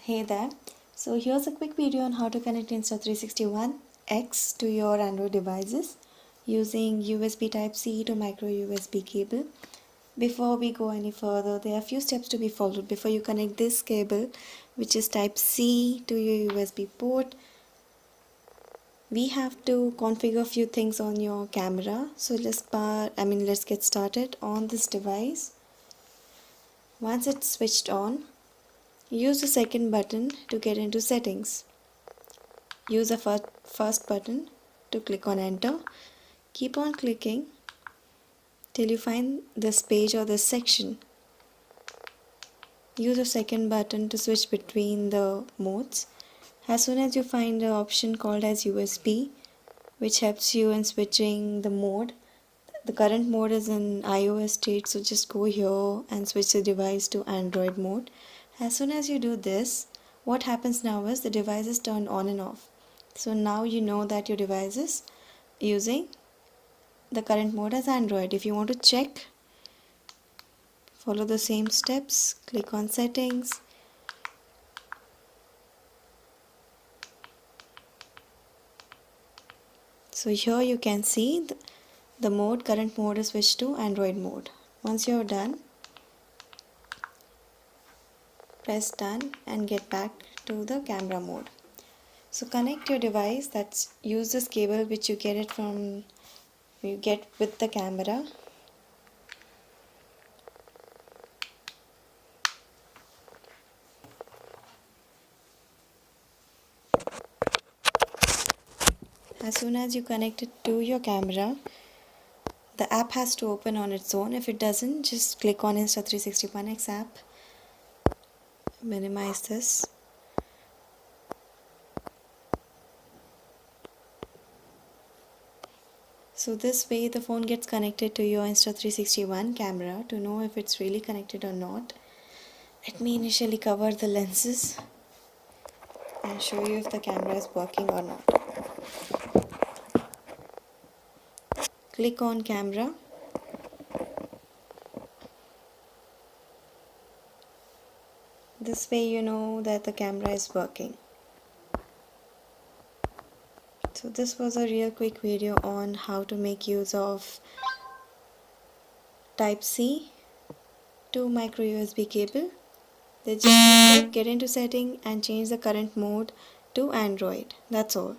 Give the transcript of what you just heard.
Hey there. So here's a quick video on how to connect Insta360 One X to your Android devices using USB Type-C to micro USB cable. Before we go any further, there are a few steps to be followed before you connect this cable, which is Type-C to your USB port. We have to configure a few things on your camera. So let's get started on this device. Once it's switched on, use the second button to get into settings. Use the first button to click on enter. Keep on clicking till you find this page or this section. Use the second button to switch between the modes. As soon as you find the option called as USB, which helps you in switching the mode. The current mode is in iOS state, so just go here and switch the device to Android mode. As soon as you do this, what happens now is the device is turned on and off. So now you know that your device is using the current mode as Android. If you want to check, follow the same steps, click on settings. So here you can see the current mode is switched to Android mode. Once you're done, press done and get back to the camera mode. So connect your device, use this cable which you get with the camera. As soon as you connect it to your camera, the app has to open on its own. If it doesn't, just click on Insta360 One X app. Minimize this. So this way the phone gets connected to your Insta360 One camera. To know if it's really connected or not, let me initially cover the lenses and show you if the camera is working or not. Click on camera. This way you know that the camera is working. So this was a real quick video on how to make use of Type-C to micro USB cable. They just need to get into setting and change the current mode to Android. That's all.